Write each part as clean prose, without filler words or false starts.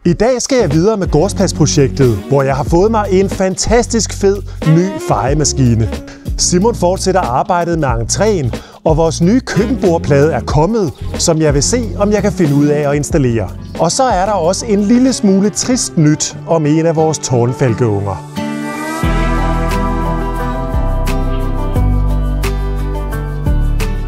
I dag skal jeg videre med gårdspladsprojektet, hvor jeg har fået mig en fantastisk fed ny fejemaskine. Simon fortsætter arbejdet med entréen, og vores nye køkkenbordplade er kommet, som jeg vil se, om jeg kan finde ud af at installere. Og så er der også en lille smule trist nyt om en af vores tårnfalkeunger.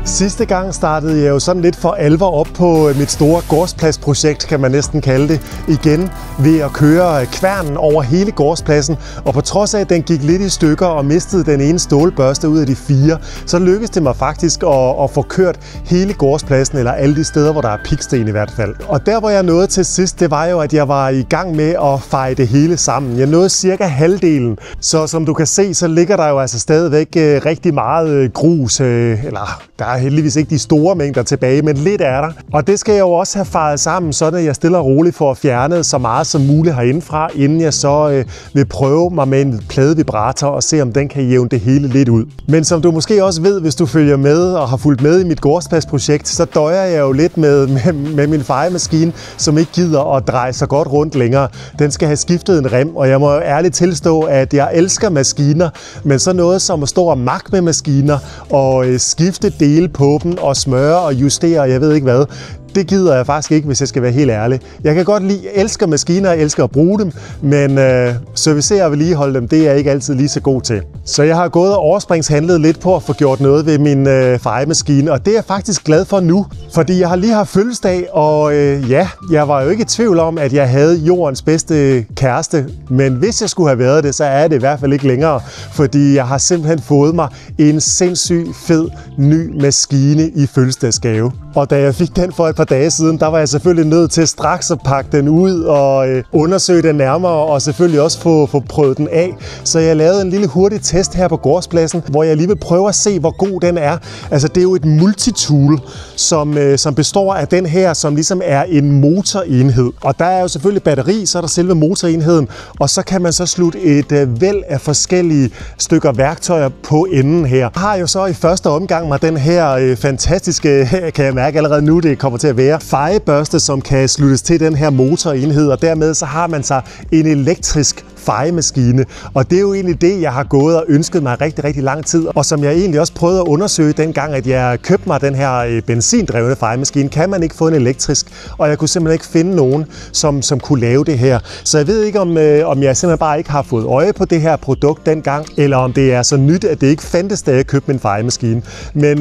Sidste gang startede jeg jo sådan lidt for alvor op på mit store gårdspladsprojekt, kan man næsten kalde det, igen ved at køre kværnen over hele gårdspladsen. Og på trods af, at den gik lidt i stykker og mistede den ene stålbørste ud af de 4, så lykkedes det mig faktisk at få kørt hele gårdspladsen, eller alle de steder, hvor der er piksten i hvert fald. Og der, hvor jeg nåede til sidst, det var jo, at jeg var i gang med at feje det hele sammen. Jeg nåede cirka halvdelen, så som du kan se, så ligger der jo altså stadigvæk rigtig meget grus, eller der er heldigvis ikke de store mængder tilbage, men lidt er der. Og det skal jeg jo også have fejet sammen, så jeg stille og roligt for at fjerne så meget som muligt herindefra, inden jeg så vil prøve mig med en pladevibrator og se, om den kan jævne det hele lidt ud. Men som du måske også ved, hvis du følger med og har fulgt med i mit gårdspladsprojekt, så døjer jeg jo lidt med min fejemaskine, som ikke gider at dreje sig godt rundt længere. Den skal have skiftet en rem, og jeg må ærligt tilstå, at jeg elsker maskiner, men så noget som at stå og makke med maskiner og skifte dele på dem og smøre og justere, jeg ved ikke hvad. Det gider jeg faktisk ikke, hvis jeg skal være helt ærlig. Jeg kan godt lide, elsker maskiner, jeg elsker at bruge dem, men servicere og vedligeholde dem, det er jeg ikke altid lige så god til. Så jeg har gået og overspringshandlet lidt på at få gjort noget ved min fejemaskine, og det er jeg faktisk glad for nu, fordi jeg har lige haft fødselsdag, og ja, jeg var jo ikke i tvivl om, at jeg havde jordens bedste kæreste, men hvis jeg skulle have været det, så er det i hvert fald ikke længere, fordi jeg har simpelthen fået mig en sindssyg fed ny maskine i fødselsdagsgave. Og da jeg fik den for et par dage siden, der var jeg selvfølgelig nødt til straks at pakke den ud og undersøge den nærmere, og selvfølgelig også få prøvet den af. Så jeg lavede en lille hurtig test her på gårdspladsen, hvor jeg lige vil prøve at se, hvor god den er. Altså det er jo et multitool, som består af den her, som ligesom er en motorenhed. Og der er jo selvfølgelig batteri, så er der selve motorenheden, og så kan man så slutte et væld af forskellige stykker værktøjer på enden her. Jeg har jo så i første omgang med den her fantastiske, kan jeg mærke allerede nu, det kommer til at være, fejebørste, som kan sluttes til den her motorenhed, og dermed så har man så en elektrisk fejemaskine. Og det er jo egentlig det, jeg har gået og ønsket mig rigtig, rigtig lang tid, og som jeg egentlig også prøvede at undersøge dengang, at jeg købte mig den her benzindrevne fejemaskine. Kan man ikke få en elektrisk? Og jeg kunne simpelthen ikke finde nogen, som kunne lave det her. Så jeg ved ikke, om jeg simpelthen bare ikke har fået øje på det her produkt dengang, eller om det er så nyt, at det ikke fandtes, da jeg købte min fejemaskine. Men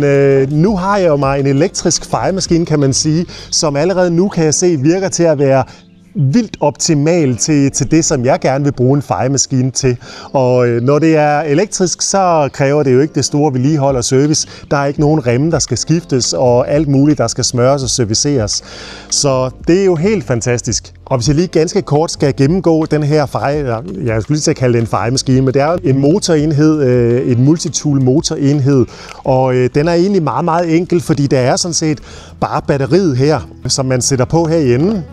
nu har jeg jo mig en elektrisk fejemaskine, kan man sige, som allerede nu kan jeg se virker til at være vildt optimal til det, som jeg gerne vil bruge en fejemaskine til. Og når det er elektrisk, så kræver det jo ikke det store vedligehold og service. Der er ikke nogen remme, der skal skiftes, og alt muligt, der skal smøres og serviceres. Så det er jo helt fantastisk. Og hvis jeg lige ganske kort skal gennemgå den her jeg skulle lige til at kalde det en fejemaskine, men det er en motorenhed, et multitool motorenhed, og den er egentlig meget, meget enkel, fordi der er sådan set bare batteriet her, som man sætter på her i enden.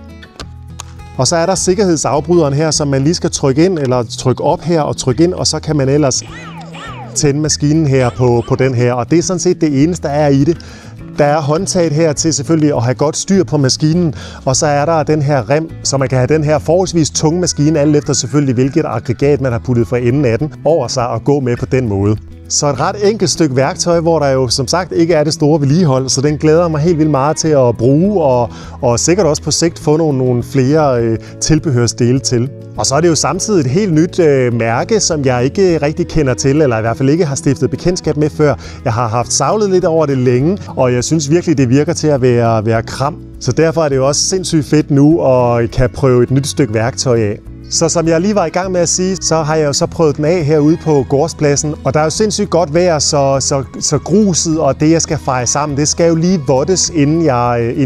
Og så er der sikkerhedsafbryderen her, som man lige skal trykke ind, eller trykke op her og trykke ind, og så kan man ellers tænde maskinen her på den her. Og det er sådan set det eneste, der er i det. Der er håndtaget her til selvfølgelig at have godt styr på maskinen, og så er der den her rem, så man kan have den her forholdsvis tunge maskine, alt efter selvfølgelig hvilket aggregat man har puttet fra enden af den, over sig og gå med på den måde. Så et ret enkelt stykke værktøj, hvor der jo som sagt ikke er det store vedligehold, så den glæder mig helt vildt meget til at bruge, og sikkert også på sigt få nogle flere tilbehørsdele til. Og så er det jo samtidig et helt nyt mærke, som jeg ikke rigtig kender til, eller i hvert fald ikke har stiftet bekendtskab med før. Jeg har haft savlet lidt over det længe, og jeg synes virkelig, det virker til at være kram. Så derfor er det jo også sindssygt fedt nu at kan prøve et nyt stykke værktøj af. Så som jeg lige var i gang med at sige, så har jeg jo så prøvet den af herude på gårdspladsen, og der er jo sindssygt godt vejr, så gruset og det, jeg skal feje sammen, det skal jo lige vottes, inden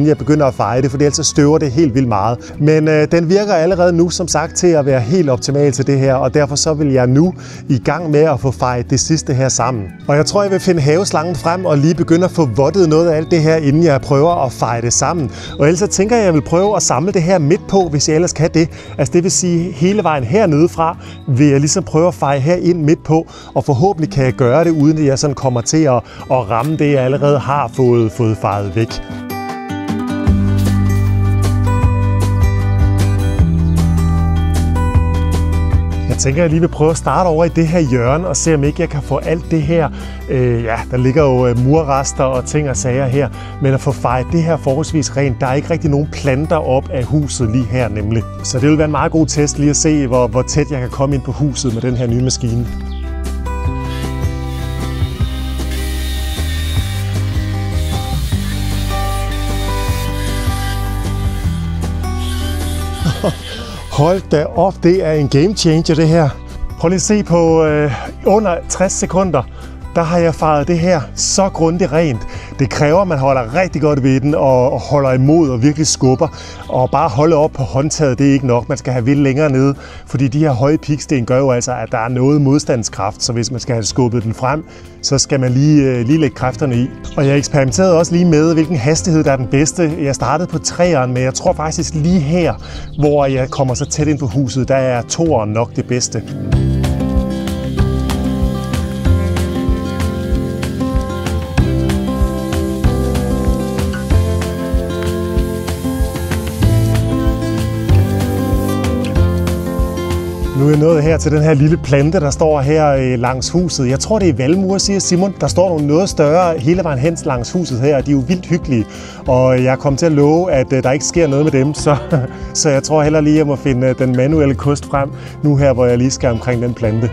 jeg begynder at feje det, for ellers støver det helt vildt meget. Men den virker allerede nu, som sagt, til at være helt optimal til det her, og derfor så vil jeg nu i gang med at få fejet det sidste her sammen. Og jeg tror, jeg vil finde haveslangen frem og lige begynde at få vottet noget af alt det her, inden jeg prøver at feje det sammen. Og ellers så tænker jeg vil prøve at samle det her midt på, hvis jeg ellers kan det. Altså det vil sige, hele vejen hernede fra vil jeg ligesom prøve at feje her ind midt på, og forhåbentlig kan jeg gøre det, uden at jeg sådan kommer til at ramme det, jeg allerede har fået fejet væk. Jeg tænker, at jeg lige vil prøve at starte over i det her hjørne og se, om ikke jeg kan få alt det her. Der ligger jo murrester og ting og sager her, men at få fejet det her forholdsvis rent. Der er ikke rigtig nogen planter op af huset lige her nemlig. Så det vil være en meget god test lige at se, hvor tæt jeg kan komme ind på huset med den her nye maskine. Hold da op, det er en game changer det her. Prøv lige at se på under 60 sekunder. Der har jeg fejet det her så grundigt rent. Det kræver, at man holder rigtig godt ved den og holder imod og virkelig skubber. Og bare holde op på håndtaget, det er ikke nok. Man skal have vind længere nede, fordi de her høje piksten gør jo altså, at der er noget modstandskraft. Så hvis man skal have skubbet den frem, så skal man lige lægge kræfterne i. Og jeg eksperimenterede også lige med, hvilken hastighed der er den bedste. Jeg startede på 3'eren, men jeg tror faktisk lige her, hvor jeg kommer så tæt ind på huset, der er 2'eren nok det bedste. Nu er jeg nået her til den her lille plante, der står her langs huset. Jeg tror, det er valmuer, siger Simon. Der står nogle noget større hele vejen hen langs huset her, og de er jo vildt hyggelige. Og jeg kommer til at love, at der ikke sker noget med dem, så jeg tror heller lige, at jeg må finde den manuelle kost frem, nu her, hvor jeg lige skal omkring den plante.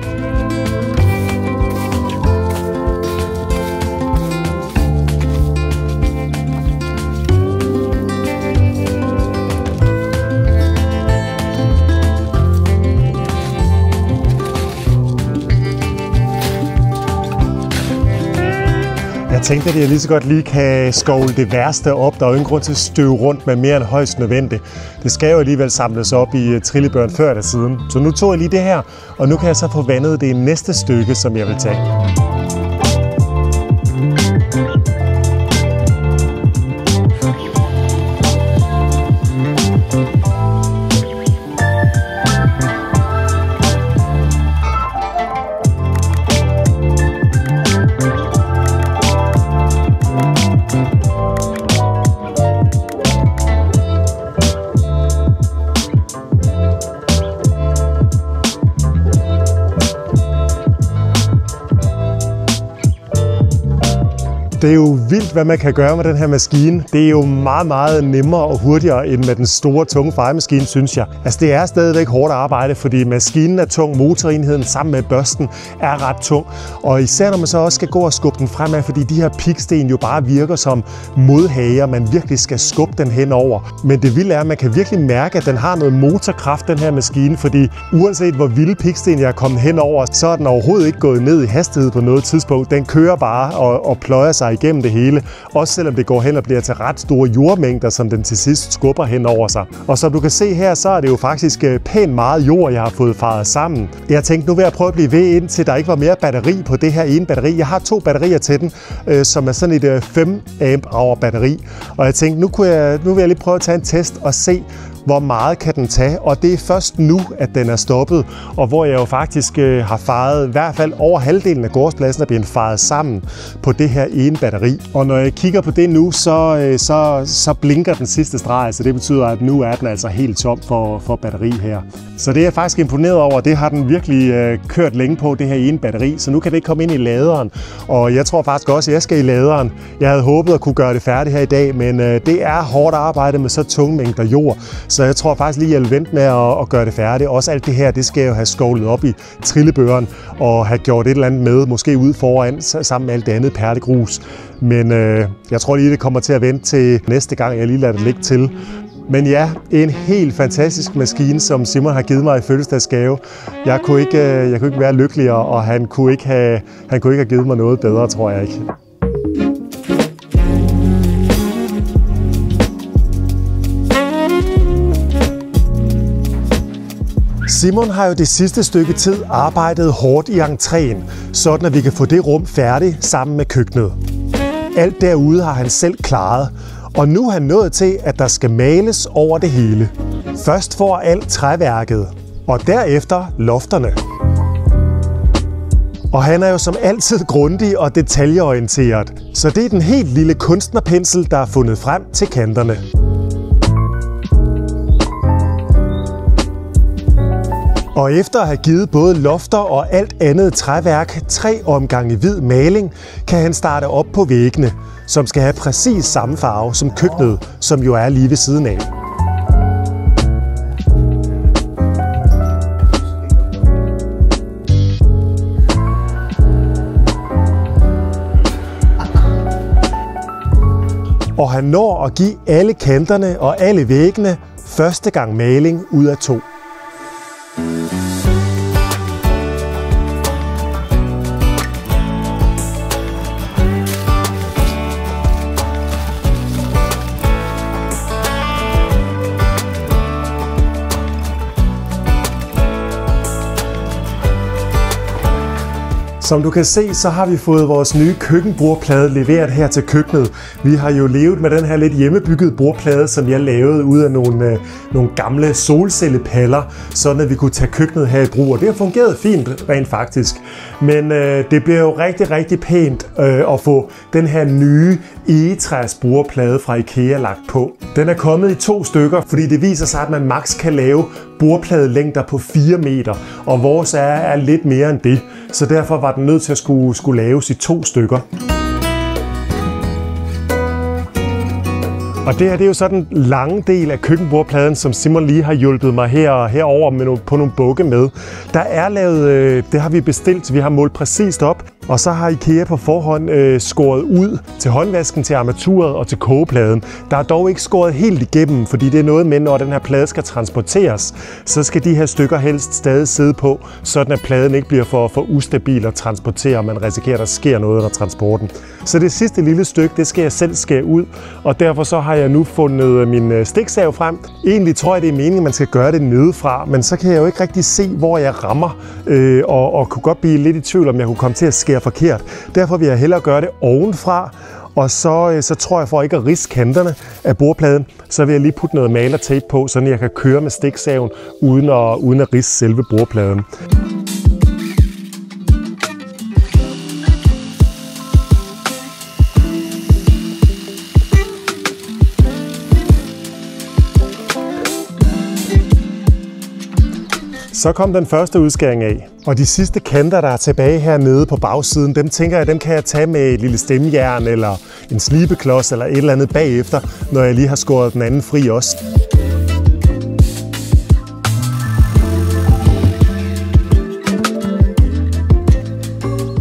Jeg tænkte, at jeg lige så godt lige kan skovle det værste op. Der er jo ingen grund til at støve rundt med mere end højst nødvendigt. Det skal jo alligevel samles op i trillebøren før eller siden. Så nu tog jeg lige det her, og nu kan jeg så få vandet det næste stykke, som jeg vil tage. Det er jo vildt, hvad man kan gøre med den her maskine. Det er jo meget, meget nemmere og hurtigere end med den store, tunge fejemaskine, synes jeg. Altså, det er stadigvæk hårdt arbejde, fordi maskinen er tung, motorenheden sammen med børsten er ret tung. Og især når man så også skal gå og skubbe den fremad, fordi de her piksten jo bare virker som modhager, man virkelig skal skubbe den henover. Men det vilde er, at man kan virkelig mærke, at den har noget motorkraft, den her maskine, fordi uanset hvor vilde piksten jeg er kommet henover, så er den overhovedet ikke gået ned i hastighed på noget tidspunkt. Den kører bare og pløjer sig igennem det hele, også selvom det går hen og bliver til ret store jordmængder, som den til sidst skubber hen over sig. Og som du kan se her, så er det jo faktisk pænt meget jord, jeg har fået faret sammen. Jeg tænkte, nu vil jeg prøve at blive ved, indtil der ikke var mere batteri på det her ene batteri. Jeg har 2 batterier til den, som er sådan et 5 amp-hour batteri. Og jeg tænkte, nu vil jeg lige prøve at tage en test og se, hvor meget kan den tage, og det er først nu, at den er stoppet, og hvor jeg jo faktisk har faret i hvert fald over halvdelen af gårdspladsen er blevet faret sammen på det her ene batteri. Og når jeg kigger på det nu, så blinker den sidste streg, så det betyder, at nu er den altså helt tom for batteri her. Så det er jeg faktisk imponeret over, det har den virkelig kørt længe på, det her ene batteri, så nu kan det ikke komme ind i laderen, og jeg tror faktisk også, at jeg skal i laderen. Jeg havde håbet at kunne gøre det færdigt her i dag, men det er hårdt arbejde med så tunge mængder jord, så jeg tror faktisk lige, at jeg vil vente med at gøre det færdigt. Også alt det her, det skal jeg jo have skovlet op i trillebøren og have gjort et eller andet med, måske ude foran, sammen med alt det andet perlegrus. Men jeg tror lige, det kommer til at vente til næste gang, jeg lige lader det ligge til. Men ja, en helt fantastisk maskine, som Simon har givet mig i fødselsdagsgave. Jeg kunne ikke være lykkeligere, og han kunne ikke have givet mig noget bedre, tror jeg ikke. Simon har jo det sidste stykke tid arbejdet hårdt i entréen, sådan at vi kan få det rum færdigt sammen med køkkenet. Alt derude har han selv klaret, og nu er han nået til, at der skal males over det hele. Først får alt træværket, og derefter lofterne. Og han er jo som altid grundig og detaljeorienteret, så det er den helt lille kunstnerpensel, der er fundet frem til kanterne. Og efter at have givet både lofter og alt andet træværk 3 omgange hvid maling, kan han starte op på væggene, som skal have præcis samme farve som køkkenet, som jo er lige ved siden af. Og han når at give alle kanterne og alle væggene første gang maling ud af 2. Som du kan se, så har vi fået vores nye køkkenbordplade leveret her til køkkenet. Vi har jo levet med den her lidt hjemmebyggede bordplade, som jeg lavede ud af nogle gamle solcellepaller, sådan at vi kunne tage køkkenet her i brug. Og det har fungeret fint, rent faktisk. Men det bliver jo rigtig, rigtig pænt at få den her nye egetræs bordplade fra IKEA lagt på. Den er kommet i 2 stykker, fordi det viser sig, at man maks kan lave bordpladelængder på 4 meter, og vores er lidt mere end det. Så derfor var den nødt til at skulle laves i 2 stykker. Og det her, det er jo sådan en lang del af køkkenbordpladen, som Simon lige har hjulpet mig herover på nogle bukke med. Der er lavet, det har vi bestilt, vi har målt præcist op, og så har IKEA på forhånd skåret ud til håndvasken, til armaturet og til kogepladen. Der er dog ikke skåret helt igennem, fordi det er noget med, når den her plade skal transporteres, så skal de her stykker helst stadig sidde på, sådan at pladen ikke bliver for ustabil at transportere, og man risikerer, at der sker noget under transporten. Så det sidste lille stykke, det skal jeg selv skære ud, og derfor så har jeg nu fundet min stiksav frem. Egentlig tror jeg, det er meningen, at man skal gøre det nedefra, men så kan jeg jo ikke rigtig se, hvor jeg rammer, og kunne godt blive lidt i tvivl, om jeg kunne komme til at skære forkert. Derfor vil jeg hellere gøre det ovenfra, og så tror jeg, for ikke at ridse kanterne af bordpladen, så vil jeg lige putte noget malertape på, så jeg kan køre med stiksaven uden at ridse selve bordpladen. Så kom den første udskæring af, og de sidste kanter, der er tilbage hernede på bagsiden, dem tænker jeg, dem kan jeg tage med et lille stemjern eller en slibeklods eller et eller andet bagefter, når jeg lige har skåret den anden fri også.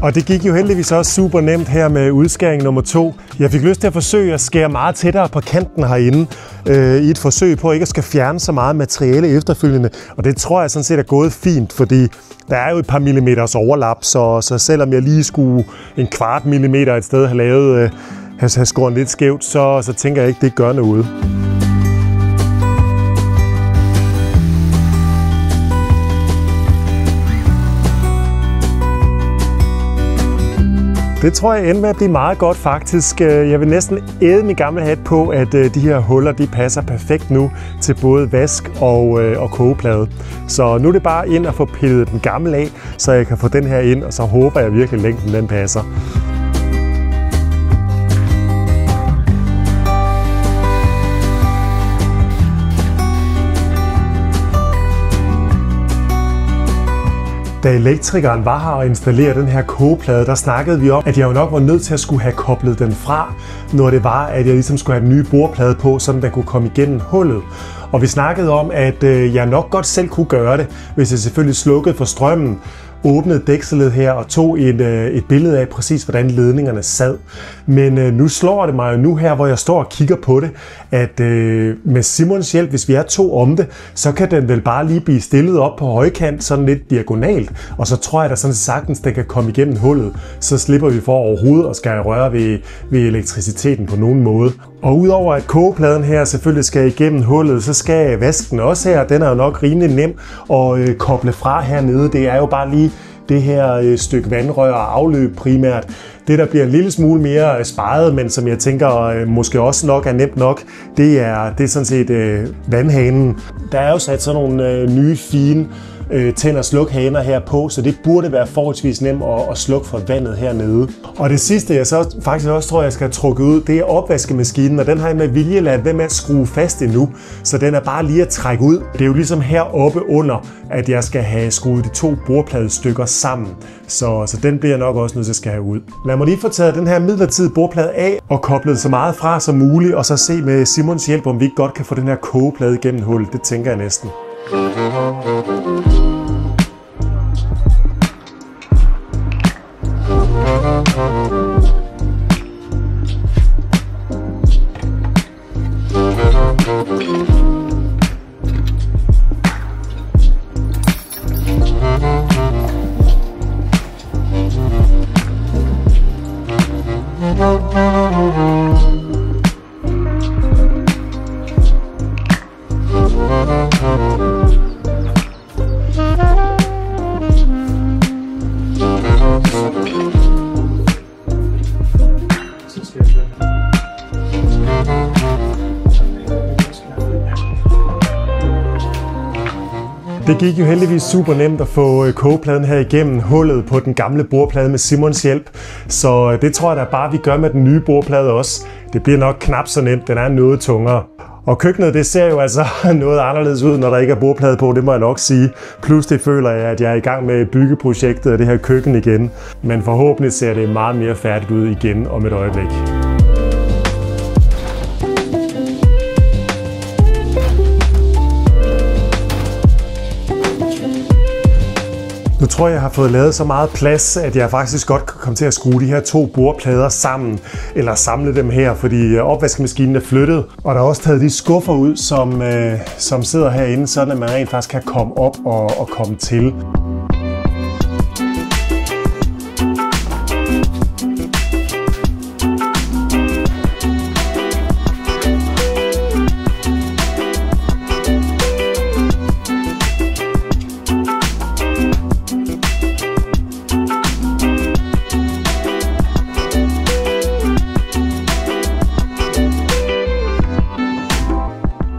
Og det gik jo heldigvis også super nemt her med udskæring nummer 2. Jeg fik lyst til at forsøge at skære meget tættere på kanten herinde, i et forsøg på ikke at skal fjerne så meget materiale efterfølgende. Og det tror jeg sådan set er gået fint, fordi der er jo et par millimeters overlap, så selvom jeg lige skulle 1/4 millimeter et sted have skåret lidt skævt, så tænker jeg ikke, det gør noget. Det tror jeg ender med at blive meget godt faktisk. Jeg vil næsten æde min gamle hat på, at de her huller de passer perfekt nu til både vask og kogeplade. Så nu er det bare ind og få pillet den gamle af, så jeg kan få den her ind, og så håber jeg virkelig, at længden den passer. Da elektrikeren var her og installerede den her kogeplade, der snakkede vi om, at jeg jo nok var nødt til at skulle have koblet den fra, når det var, at jeg ligesom skulle have den nye bordplade på, så den kunne komme igennem hullet. Og vi snakkede om, at jeg nok godt selv kunne gøre det, hvis jeg selvfølgelig slukkede for strømmen, åbnede dækselet her og tog et billede af præcis, hvordan ledningerne sad. Men nu slår det mig jo nu her, hvor jeg står og kigger på det, at med Simons hjælp, hvis vi er 2 om det, så kan den vel bare lige blive stillet op på højkant, sådan lidt diagonalt, og så tror jeg da sådan sagtens, den kan komme igennem hullet. Så slipper vi for overhovedet at skal røre ved elektriciteten på nogen måde. Og udover at kogepladen her selvfølgelig skal igennem hullet, så skal vasken også her. Den er jo nok rimelig nem at koble fra hernede. Det er jo bare lige det her stykke vandrør og afløb primært. Det, der bliver en lille smule mere sparet, men som jeg tænker måske også nok er nemt nok, det er sådan set vandhanen. Der er jo sat sådan nogle nye fine tænd- og slukhaner her på, så det burde være forholdsvis nemt at slukke for vandet hernede. Og det sidste, jeg så faktisk også tror, jeg skal have trukket ud, det er opvaskemaskinen, og den har jeg med vilje ladet være med at skrue fast endnu, så den er bare lige at trække ud. Det er jo ligesom heroppe under, at jeg skal have skruet de 2 bordpladestykker sammen, så den bliver jeg nok også nødt til at skal have ud. Lad mig lige få taget den her midlertidige bordplade af og koblet så meget fra som muligt, og så se med Simons hjælp, om vi ikke godt kan få den her kogeplade igennem hullet. Det tænker jeg næsten. Det gik jo heldigvis super nemt at få kogepladen her igennem hullet på den gamle bordplade med Simons hjælp, så det tror jeg da bare vi gør med den nye bordplade også. Det bliver nok knap så nemt, den er noget tungere. Og køkkenet, det ser jo altså noget anderledes ud, når der ikke er bordplade på, det må jeg nok sige. Pludselig føler jeg, at jeg er i gang med byggeprojektet af det her køkken igen. Men forhåbentlig ser det meget mere færdigt ud igen om et øjeblik. Nu tror jeg har fået lavet så meget plads, at jeg faktisk godt kan komme til at skrue de her 2 bordplader sammen, eller samle dem her, fordi opvaskemaskinen er flyttet. Og der er også taget de skuffer ud, som sidder herinde, sådan at man rent faktisk kan komme op og komme til.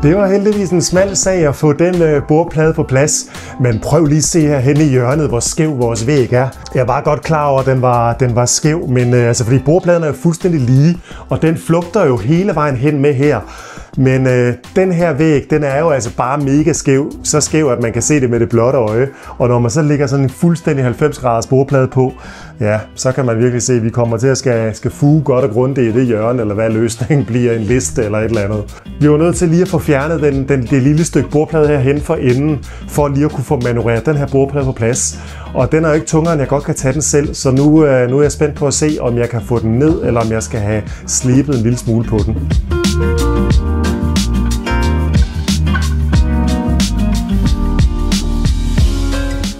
Det var heldigvis en smal sag at få den bordplade på plads, men prøv lige at se her henne i hjørnet, hvor skæv vores væg er. Jeg var godt klar over, at den var skæv, men altså fordi bordpladen er jo fuldstændig lige, og den flugter jo hele vejen hen med her. Men den her væg, den er jo altså bare mega skæv, så skæv, at man kan se det med det blotte øje. Og når man så lægger sådan en fuldstændig 90 graders bordplade på, ja, så kan man virkelig se, at vi kommer til at skal fuge godt og grundigt i det hjørne, eller hvad løsningen bliver, en liste eller et eller andet. Vi var nødt til lige at få fjernet det lille stykke bordplade herhen for enden, for lige at kunne få manøvreret den her bordplade på plads. Og den er jo ikke tungere, end jeg godt kan tage den selv, så nu er jeg spændt på at se, om jeg kan få den ned, eller om jeg skal have slibet en lille smule på den.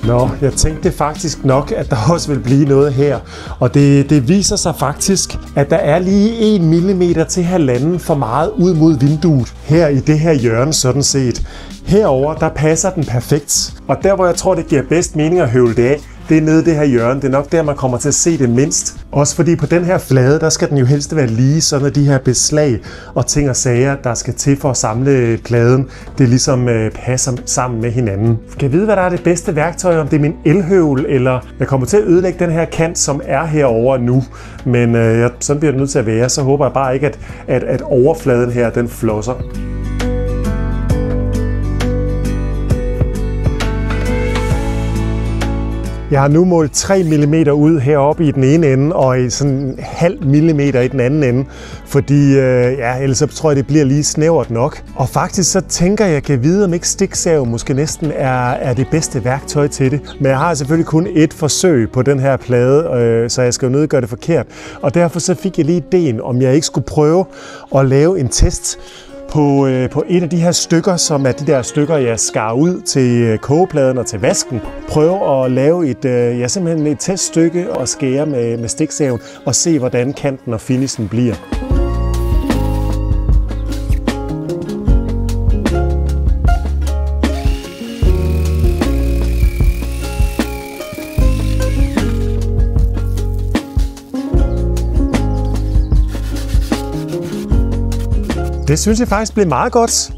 Nå, jeg tænkte faktisk nok, at der også vil blive noget her. Og det viser sig faktisk, at der er lige 1 mm til 1,5 for meget ud mod vinduet. Her i det her hjørne sådan set. Herover der passer den perfekt. Og der hvor jeg tror det giver bedst mening at høvle det af, det er nede i det her hjørne. Det er nok der man kommer til at se det mindst. Også fordi på den her flade, der skal den jo helst være lige, sådan at de her beslag og ting og sager, der skal til for at samle pladen, det ligesom passer sammen med hinanden. Kan jeg vide, hvad der er det bedste værktøj, om det er min elhøvel, eller jeg kommer til at ødelægge den her kant, som er herover nu. Men sådan bliver det nødt til at være. Så håber jeg bare ikke, at overfladen her, den flosser. Jeg har nu målt 3 mm ud heroppe i den ene ende, og i sådan 0,5 mm i den anden ende, fordi ellers så tror jeg, det bliver lige snævert nok. Og faktisk så tænker jeg, kan vide, om ikke stiksav måske næsten er det bedste værktøj til det. Men jeg har selvfølgelig kun et forsøg på den her plade, så jeg skal jo nødt gøre det forkert. Og derfor så fik jeg lige ideen, om jeg ikke skulle prøve at lave en test på et af de her stykker, som er de der stykker, jeg skar ud til kogepladen og til vasken. Prøve at lave simpelthen et teststykke og skære med stiksaven og se, hvordan kanten og finishen bliver. Det synes jeg faktisk blev meget godt.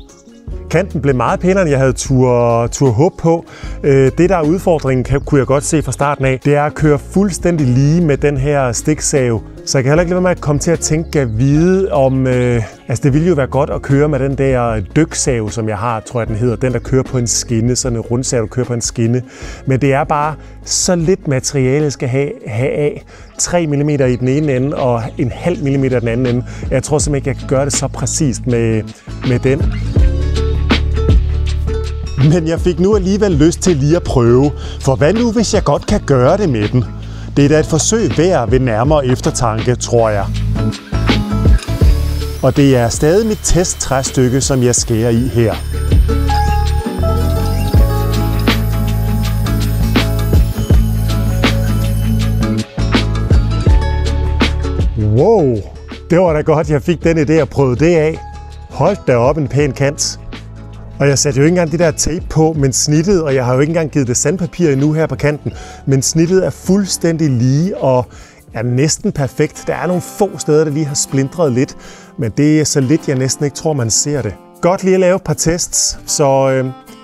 kanten blev meget pænere, end jeg havde tur håb på. Det, der er udfordringen, kunne jeg godt se fra starten af, det er at køre fuldstændig lige med den her stiksave. Så jeg kan heller ikke lade være med at komme til at tænke at vide om... det ville jo være godt at køre med den der dyksave, som jeg har, tror jeg den hedder. Den, der kører på en skinne, sådan en rundsave, der kører på en skinne. Men det er bare så lidt materiale, jeg skal have af. 3 mm i den ene ende og 0,5 mm i den anden ende. Jeg tror simpelthen ikke, jeg kan gøre det så præcist med den. Men jeg fik nu alligevel lyst til lige at prøve. For hvad nu, hvis jeg godt kan gøre det med den? Det er da et forsøg værd ved nærmere eftertanke, tror jeg. Og det er stadig mit testtræstykke, som jeg skærer i her. Wow, det var da godt, jeg fik den idé at prøve det af. Hold da op en pæn kant. Og jeg satte jo ikke engang det der tape på, men snittet, og jeg har jo ikke engang givet det sandpapir endnu her på kanten, men snittet er fuldstændig lige og er næsten perfekt. Der er nogle få steder, der lige har splintret lidt, men det er så lidt, jeg næsten ikke tror, man ser det. Godt lige at lave et par tests, så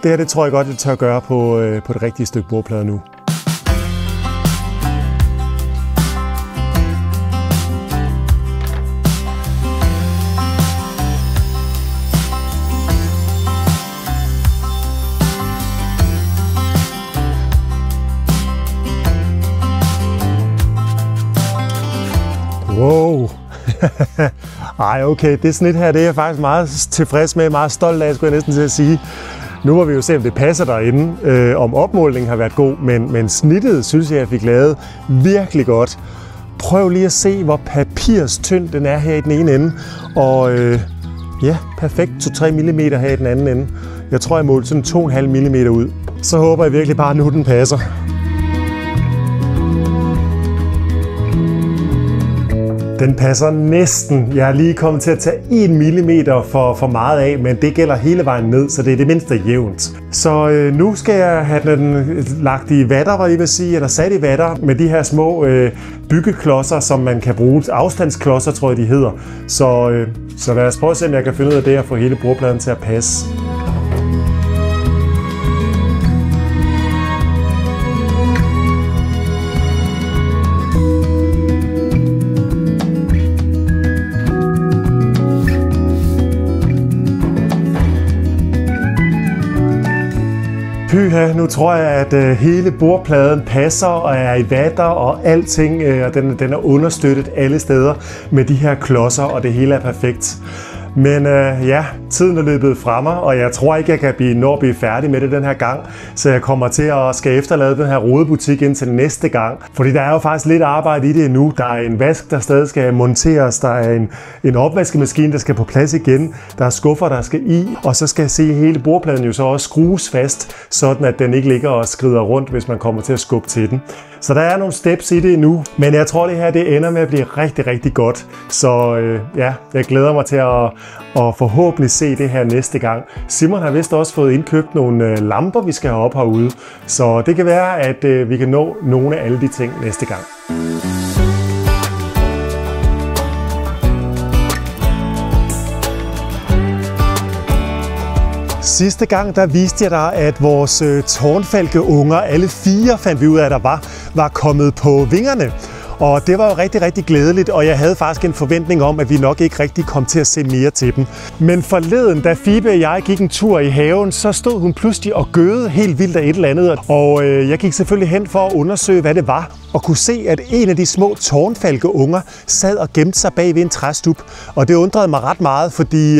det her det tror jeg godt, jeg tør gøre på det rigtige stykke bordplade nu. Wow. Ej, okay, det snit her, det er jeg faktisk meget tilfreds med, meget stolt af, skulle jeg næsten til at sige. Nu må vi jo se, om det passer derinde, om opmålingen har været god, men snittet synes jeg fik lavet virkelig godt. Prøv lige at se, hvor papirstynd den er her i den ene ende, og ja, perfekt 2-3 mm her i den anden ende. Jeg tror, jeg målte sådan 2,5 mm ud. Så håber jeg virkelig bare, at nu den passer. Den passer næsten. Jeg er lige kommet til at tage 1 mm for meget af, men det gælder hele vejen ned, så det er det mindste jævnt. Så nu skal jeg have den lagt i vatter, hvad jeg vil sige, eller sat i vatter med de her små byggeklodser, som man kan bruge. Afstandsklodser, tror jeg, de hedder. Så lad os prøve at se, om jeg kan finde ud af det og få hele bordpladen til at passe. Pyha, nu tror jeg, at hele bordpladen passer og er i vatter og alting, og den er understøttet alle steder med de her klodser, og det hele er perfekt. Men ja, tiden er løbet fra mig, og jeg tror ikke, jeg kan blive færdig med det den her gang. Så jeg kommer til at skal efterlade den her rodebutik indtil næste gang. Fordi der er jo faktisk lidt arbejde i det endnu. Der er en vask, der stadig skal monteres. Der er en opvaskemaskine, der skal på plads igen. Der er skuffer, der skal i. Og så skal jeg se hele bordpladen jo så også skrues fast, sådan at den ikke ligger og skrider rundt, hvis man kommer til at skubbe til den. Så der er nogle steps i det endnu, men jeg tror, det her det ender med at blive rigtig, rigtig godt. Så ja, jeg glæder mig til at forhåbentlig se det her næste gang. Simon har vist også fået indkøbt nogle lamper, vi skal have op herude. Så det kan være, at vi kan nå nogle af alle de ting næste gang. Sidste gang, der viste jeg dig, at vores tårnfalkeunger, alle 4 fandt vi ud af, at der var kommet på vingerne. Og det var jo rigtig, rigtig glædeligt, og jeg havde faktisk en forventning om, at vi nok ikke rigtig kom til at se mere til dem. Men forleden, da Fibe og jeg gik en tur i haven, så stod hun pludselig og gøede helt vildt af et eller andet. Og jeg gik selvfølgelig hen for at undersøge, hvad det var, og kunne se, at en af de små tårnfalkeunger sad og gemte sig bag ved en træstup. Og det undrede mig ret meget, fordi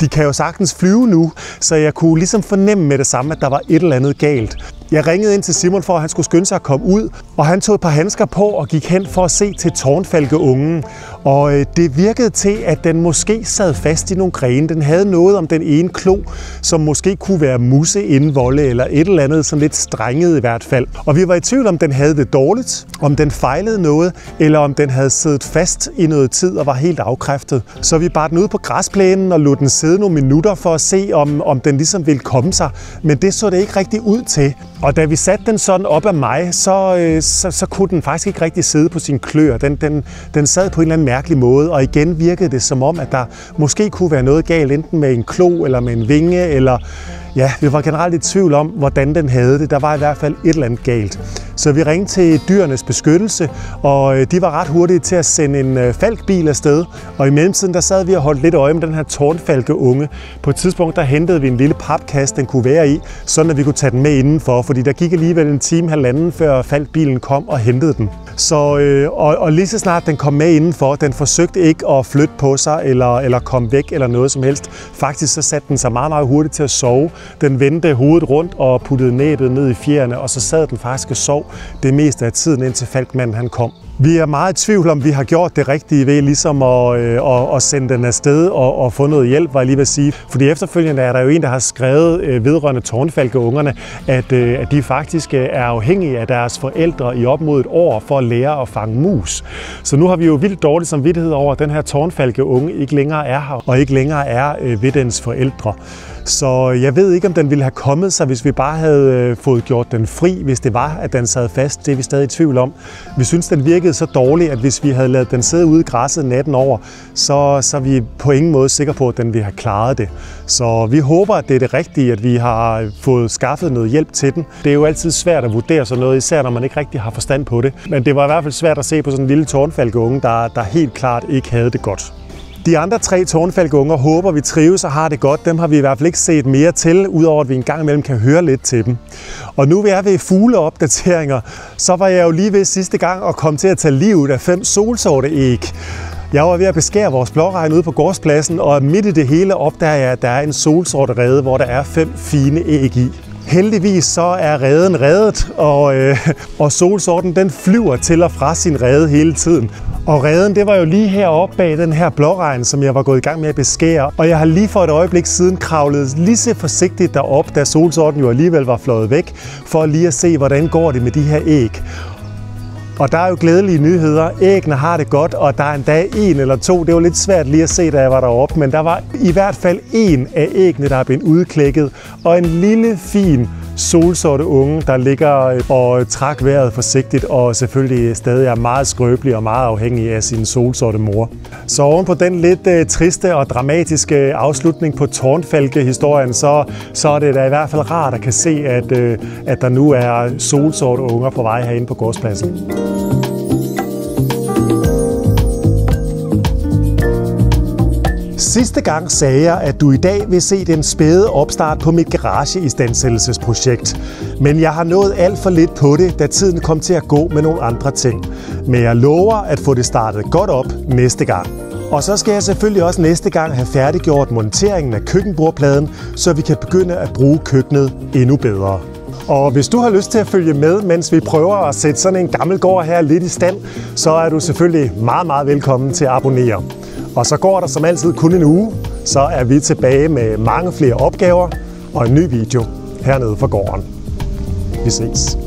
de kan jo sagtens flyve nu, så jeg kunne ligesom fornemme med det samme, at der var et eller andet galt. Jeg ringede ind til Simon for, at han skulle skynde sig at komme ud, og han tog et par handsker på og gik hen for at se til tårnfalkeungen. Og det virkede til, at den måske sad fast i nogle grene. Den havde noget om den ene klo, som måske kunne være museindvolde eller et eller andet, sådan lidt strenget i hvert fald. Og vi var i tvivl, om den havde det dårligt, om den fejlede noget, eller om den havde siddet fast i noget tid og var helt afkræftet. Så vi bar den ud på græsplænen og lod den sidde nogle minutter for at se, om den ligesom ville komme sig. Men det så det ikke rigtig ud til. Og da vi satte den sådan op af mig, så kunne den faktisk ikke rigtig sidde på sine kløer. Den sad på en eller anden mærkelig måde, og igen virkede det som om, at der måske kunne være noget galt, enten med en klo eller med en vinge, eller ja, vi var generelt i tvivl om, hvordan den havde det. Der var i hvert fald et eller andet galt. Så vi ringte til Dyrenes Beskyttelse, og de var ret hurtige til at sende en falkbil afsted. Og i mellemtiden, der sad vi og holdt lidt øje med den her tårnfalkeunge. På et tidspunkt, der hentede vi en lille papkasse, den kunne være i, sådan at vi kunne tage den med indenfor, fordi der gik alligevel en time, halvanden, før falkbilen kom og hentede den. Så, og lige så snart den kom med indenfor, den forsøgte ikke at flytte på sig eller komme væk eller noget som helst. Faktisk så satte den sig meget, meget hurtigt til at sove. Den vendte hovedet rundt og puttede næbet ned i fjerne, og så sad den faktisk og sov det meste af tiden, indtil falkmanden han kom. Vi er meget i tvivl om, vi har gjort det rigtige ved ligesom at sende den afsted og få noget hjælp, var jeg lige ved at sige. Fordi efterfølgende er der jo en, der har skrevet vedrørende tårnfalkeungerne, at de faktisk er afhængige af deres forældre i op mod et år for at lære at fange mus. Så nu har vi jo vildt dårlig samvittighed over, at den her tårnfalkeunge ikke længere er her, og ikke længere er ved dens forældre. Så jeg ved ikke, om den ville have kommet sig, hvis vi bare havde fået gjort den fri, hvis det var, at den sad fast. Det er vi stadig i tvivl om. Vi synes, den virkede så dårligt, at hvis vi havde ladet den sidde ude i græsset natten over, så er vi på ingen måde sikre på, at den ville have klaret det. Så vi håber, at det er det rigtige, at vi har fået skaffet noget hjælp til den. Det er jo altid svært at vurdere sådan noget, især når man ikke rigtig har forstand på det. Men det var i hvert fald svært at se på sådan en lille tårnfalkeunge, der helt klart ikke havde det godt. De andre 3 tårnfalkeunger håber, vi trives og har det godt. Dem har vi i hvert fald ikke set mere til, udover at vi en gang imellem kan høre lidt til dem. Og nu vi er ved fugleopdateringer, så var jeg jo lige ved sidste gang at komme til at tage livet af 5 solsorteæg. Jeg var ved at beskære vores blåregn ude på gårdspladsen, og midt i det hele opdager jeg, at der er en solsorterede, hvor der er 5 fine æg i. Heldigvis så er reden reddet, og solsorten den flyver til og fra sin rede hele tiden. Og reden, det var jo lige heroppe bag den her blåregn, som jeg var gået i gang med at beskære. Og jeg har lige for et øjeblik siden kravlet lige så forsigtigt derop, da solsorten jo alligevel var fløjet væk, for lige at se, hvordan går det med de her æg. Og der er jo glædelige nyheder. Æggene har det godt, og der er endda 1 eller 2. Det var lidt svært lige at se, da jeg var deroppe, men der var i hvert fald 1 af æggene, der er blevet udklækket, og en lille, fin solsorte unge, der ligger og træk vejret forsigtigt, og selvfølgelig stadig er meget skrøbelig og meget afhængig af sin solsorte mor. Så oven på den lidt triste og dramatiske afslutning på tårnfalkehistorien, så er det da i hvert fald rart at kan se, at der nu er solsorte unger på vej herinde på gårdspladsen. Sidste gang sagde jeg, at du i dag vil se den spæde opstart på mit garageistandsættelsesprojekt. Men jeg har nået alt for lidt på det, da tiden kom til at gå med nogle andre ting. Men jeg lover at få det startet godt op næste gang. Og så skal jeg selvfølgelig også næste gang have færdiggjort monteringen af køkkenbordpladen, så vi kan begynde at bruge køkkenet endnu bedre. Og hvis du har lyst til at følge med, mens vi prøver at sætte sådan en gammel gård her lidt i stand, så er du selvfølgelig meget, meget velkommen til at abonnere. Og så går der som altid kun en uge, så er vi tilbage med mange flere opgaver og en ny video hernede fra gården. Vi ses.